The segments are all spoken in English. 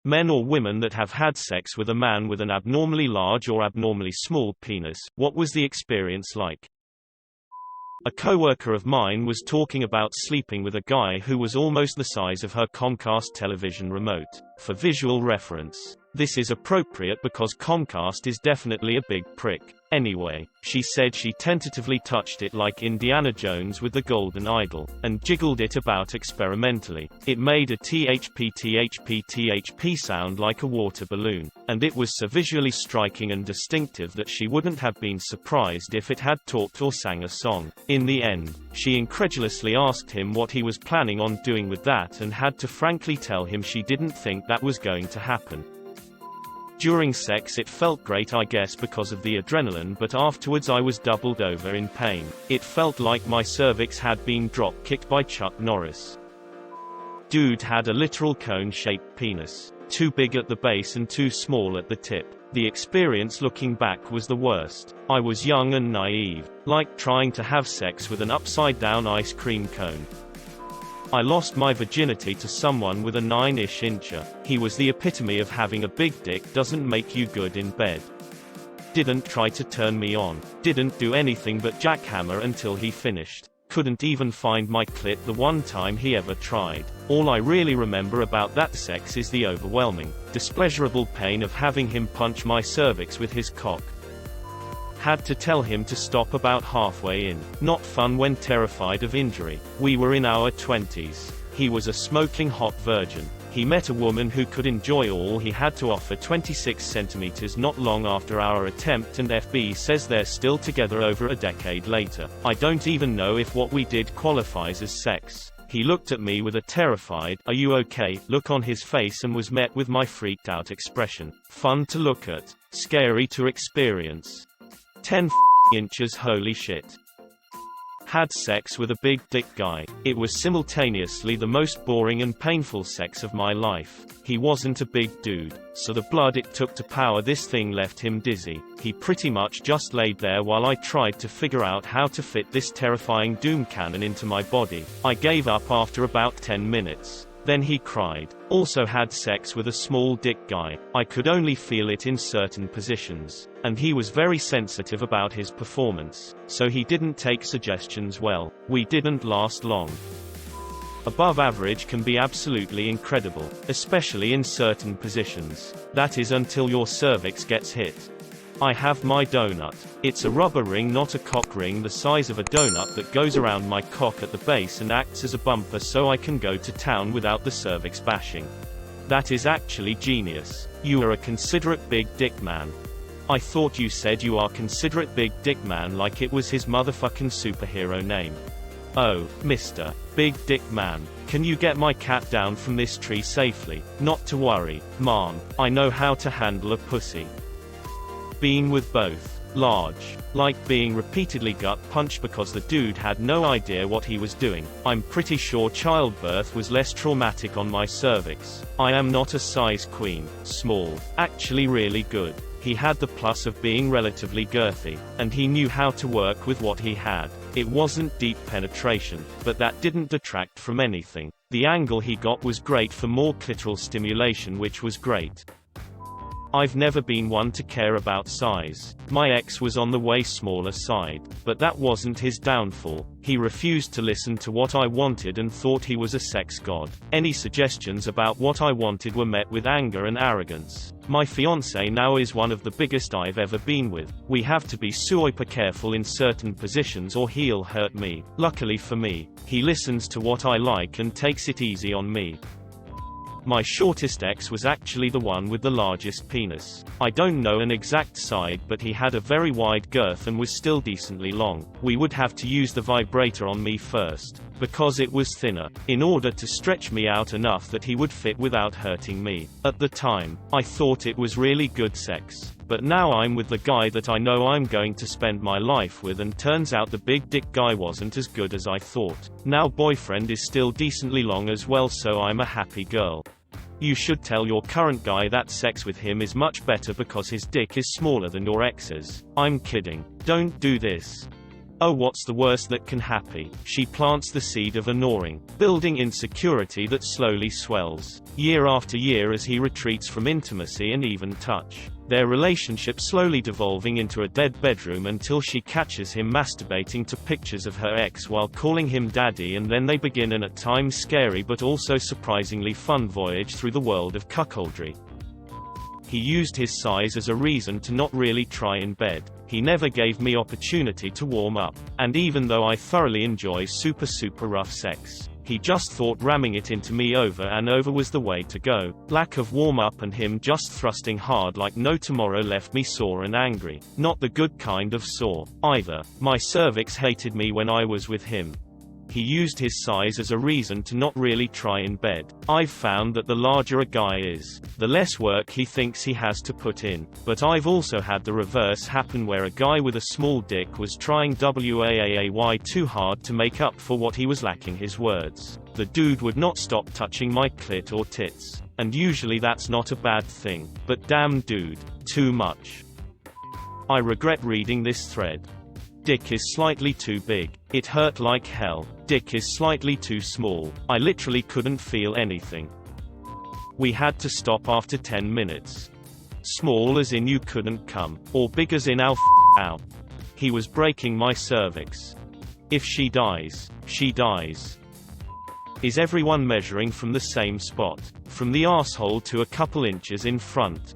Men or women that have had sex with a man with an abnormally large or abnormally small penis, what was the experience like? A coworker of mine was talking about sleeping with a guy who was almost the size of her Comcast television remote. For visual reference, this is appropriate because Comcast is definitely a big prick. Anyway, she said she tentatively touched it like Indiana Jones with the golden idol, and jiggled it about experimentally. It made a THP THP THP sound like a water balloon, and it was so visually striking and distinctive that she wouldn't have been surprised if it had talked or sang a song. In the end, she incredulously asked him what he was planning on doing with that and had to frankly tell him she didn't think that was going to happen. During sex it felt great, I guess because of the adrenaline, but afterwards I was doubled over in pain. It felt like my cervix had been drop-kicked by Chuck Norris. Dude had a literal cone-shaped penis. Too big at the base and too small at the tip. The experience looking back was the worst. I was young and naive. Like trying to have sex with an upside-down ice cream cone. I lost my virginity to someone with a 9-ish incher. He was the epitome of having a big dick doesn't make you good in bed. Didn't try to turn me on. Didn't do anything but jackhammer until he finished. Couldn't even find my clit the one time he ever tried. All I really remember about that sex is the overwhelming, displeasurable pain of having him punch my cervix with his cock. Had to tell him to stop about halfway in. Not fun when terrified of injury. We were in our 20s. He was a smoking hot virgin. He met a woman who could enjoy all he had to offer 26 centimeters not long after our attempt, and FB says they're still together over a decade later. I don't even know if what we did qualifies as sex. He looked at me with a terrified, "Are you okay?" look on his face and was met with my freaked out expression. Fun to look at. Scary to experience. 10 inches, holy shit. Had sex with a big dick guy. It was simultaneously the most boring and painful sex of my life. He wasn't a big dude, so the blood it took to power this thing left him dizzy. He pretty much just laid there while I tried to figure out how to fit this terrifying doom cannon into my body. I gave up after about 10 minutes. Then he cried. Also had sex with a small dick guy. I could only feel it in certain positions. And he was very sensitive about his performance, so he didn't take suggestions well. We didn't last long. Above average can be absolutely incredible, especially in certain positions. That is until your cervix gets hit. I have my donut. It's a rubber ring, not a cock ring, the size of a donut that goes around my cock at the base and acts as a bumper so I can go to town without the cervix bashing. That is actually genius. You are a considerate big dick man. I thought you said you are considerate big dick man like it was his motherfucking superhero name. Oh, Mr. Big Dick Man. Can you get my cat down from this tree safely? Not to worry, ma'am. I know how to handle a pussy. Been with both. Large. Like being repeatedly gut-punched because the dude had no idea what he was doing. I'm pretty sure childbirth was less traumatic on my cervix. I am not a size queen. Small. Actually really good. He had the plus of being relatively girthy, and he knew how to work with what he had. It wasn't deep penetration, but that didn't detract from anything. The angle he got was great for more clitoral stimulation, which was great. I've never been one to care about size. My ex was on the way smaller side, but that wasn't his downfall. He refused to listen to what I wanted and thought he was a sex god. Any suggestions about what I wanted were met with anger and arrogance. My fiancé now is one of the biggest I've ever been with. We have to be super careful in certain positions or he'll hurt me. Luckily for me, he listens to what I like and takes it easy on me. My shortest ex was actually the one with the largest penis. I don't know an exact size, but he had a very wide girth and was still decently long. We would have to use the vibrator on me first, because it was thinner, in order to stretch me out enough that he would fit without hurting me. At the time, I thought it was really good sex. But now I'm with the guy that I know I'm going to spend my life with, and turns out the big dick guy wasn't as good as I thought. Now boyfriend is still decently long as well, so I'm a happy girl. You should tell your current guy that sex with him is much better because his dick is smaller than your ex's. I'm kidding. Don't do this. Oh, what's the worst that can happen? She plants the seed of a gnawing, building insecurity that slowly swells, year after year as he retreats from intimacy and even touch. Their relationship slowly devolving into a dead bedroom until she catches him masturbating to pictures of her ex while calling him daddy, and then they begin an at times scary but also surprisingly fun voyage through the world of cuckoldry. He used his size as a reason to not really try in bed. He never gave me opportunity to warm up. And even though I thoroughly enjoy super rough sex, he just thought ramming it into me over and over was the way to go. Lack of warm-up and him just thrusting hard like no tomorrow left me sore and angry. Not the good kind of sore, either. My cervix hated me when I was with him. He used his size as a reason to not really try in bed. I've found that the larger a guy is, the less work he thinks he has to put in. But I've also had the reverse happen, where a guy with a small dick was trying way too hard to make up for what he was lacking. His words: "The dude would not stop touching my clit or tits." And usually that's not a bad thing. But damn dude, too much. I regret reading this thread. Dick is slightly too big. It hurt like hell. Dick is slightly too small. I literally couldn't feel anything. We had to stop after 10 minutes. Small as in you couldn't come. Or big as in ow. He was breaking my cervix. If she dies, she dies. Is everyone measuring from the same spot? From the asshole to a couple inches in front.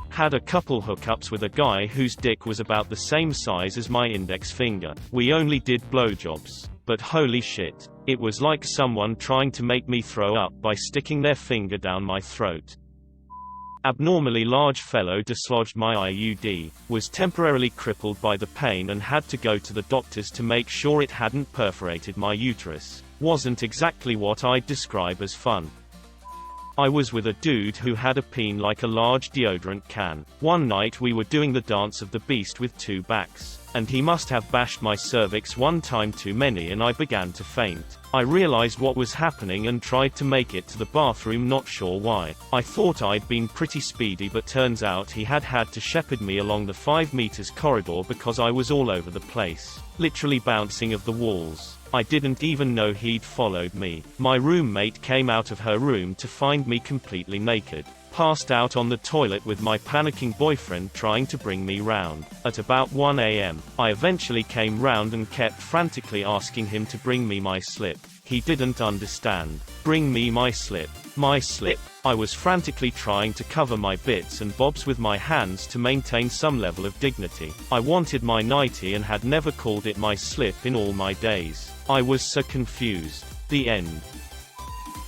Had a couple hookups with a guy whose dick was about the same size as my index finger. We only did blowjobs. But holy shit, it was like someone trying to make me throw up by sticking their finger down my throat. Abnormally large fellow dislodged my IUD, was temporarily crippled by the pain and had to go to the doctors to make sure it hadn't perforated my uterus. Wasn't exactly what I'd describe as fun. I was with a dude who had a peen like a large deodorant can. One night we were doing the dance of the beast with two backs, and he must have bashed my cervix one time too many and I began to faint. I realized what was happening and tried to make it to the bathroom, not sure why. I thought I'd been pretty speedy, but turns out he had to shepherd me along the 5 meters corridor because I was all over the place, literally bouncing off the walls. I didn't even know he'd followed me. My roommate came out of her room to find me completely naked, passed out on the toilet with my panicking boyfriend trying to bring me round. At about 1 a.m., I eventually came round and kept frantically asking him to bring me my slip. He didn't understand. Bring me my slip. My slip. I was frantically trying to cover my bits and bobs with my hands to maintain some level of dignity. I wanted my nightie and had never called it my slip in all my days. I was so confused. The end.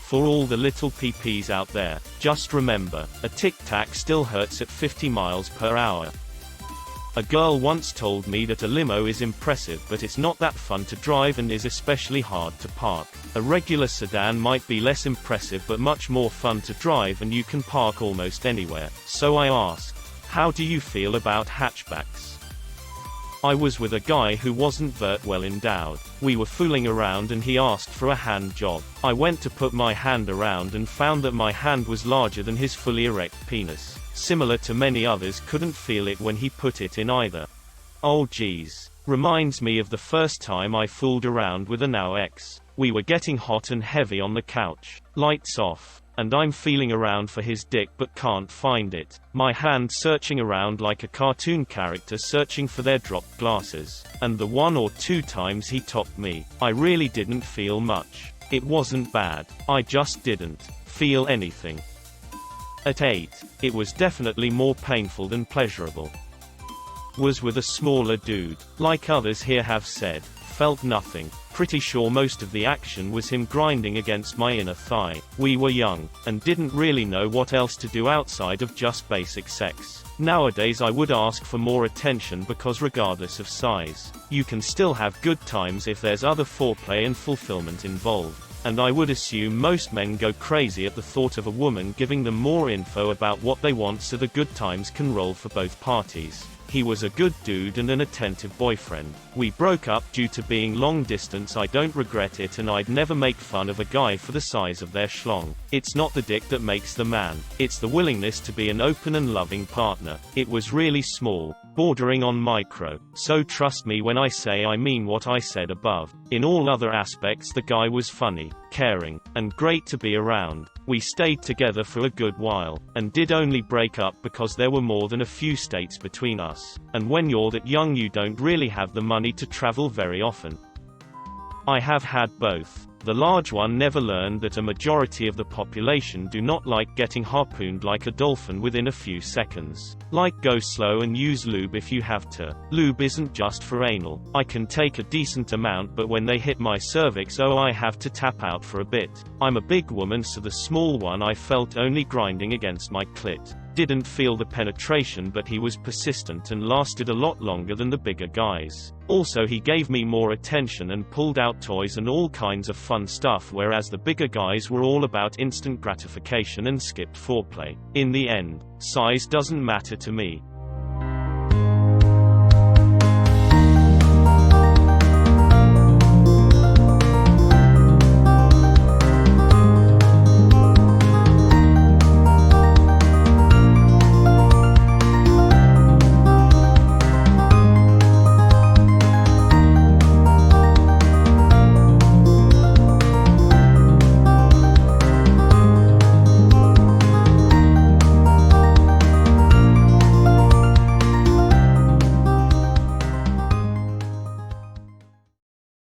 For all the little PPs out there, just remember, a tic-tac still hurts at 50 miles per hour. A girl once told me that a limo is impressive, but it's not that fun to drive and is especially hard to park. A regular sedan might be less impressive but much more fun to drive, and you can park almost anywhere. So I asked, how do you feel about hatchbacks? I was with a guy who wasn't that well endowed. We were fooling around and he asked for a hand job. I went to put my hand around and found that my hand was larger than his fully erect penis. Similar to many others, couldn't feel it when he put it in either. Oh geez. Reminds me of the first time I fooled around with a now ex. We were getting hot and heavy on the couch. Lights off. And I'm feeling around for his dick but can't find it. My hand searching around like a cartoon character searching for their dropped glasses. And the 1 or 2 times he topped me, I really didn't feel much. It wasn't bad. I just didn't feel anything. At 8, it was definitely more painful than pleasurable. Was with a smaller dude. Like others here have said, felt nothing. Pretty sure most of the action was him grinding against my inner thigh. We were young, and didn't really know what else to do outside of just basic sex. Nowadays I would ask for more attention because regardless of size, you can still have good times if there's other foreplay and fulfillment involved. And I would assume most men go crazy at the thought of a woman giving them more info about what they want so the good times can roll for both parties. He was a good dude and an attentive boyfriend. We broke up due to being long distance. I don't regret it, and I'd never make fun of a guy for the size of their schlong. It's not the dick that makes the man. It's the willingness to be an open and loving partner. It was really small, bordering on micro, so trust me when I say I mean what I said above. In all other aspects the guy was funny, caring, and great to be around. We stayed together for a good while, and did only break up because there were more than a few states between us, and when you're that young you don't really have the money to travel very often. I have had both. The large one never learned that a majority of the population do not like getting harpooned like a dolphin within a few seconds. Like, go slow and use lube if you have to. Lube isn't just for anal. I can take a decent amount, but when they hit my cervix, oh, I have to tap out for a bit. I'm a big woman, so the small one I felt only grinding against my clit. Didn't feel the penetration, but he was persistent and lasted a lot longer than the bigger guys. Also, he gave me more attention and pulled out toys and all kinds of fun stuff, whereas the bigger guys were all about instant gratification and skipped foreplay. In the end, size doesn't matter to me.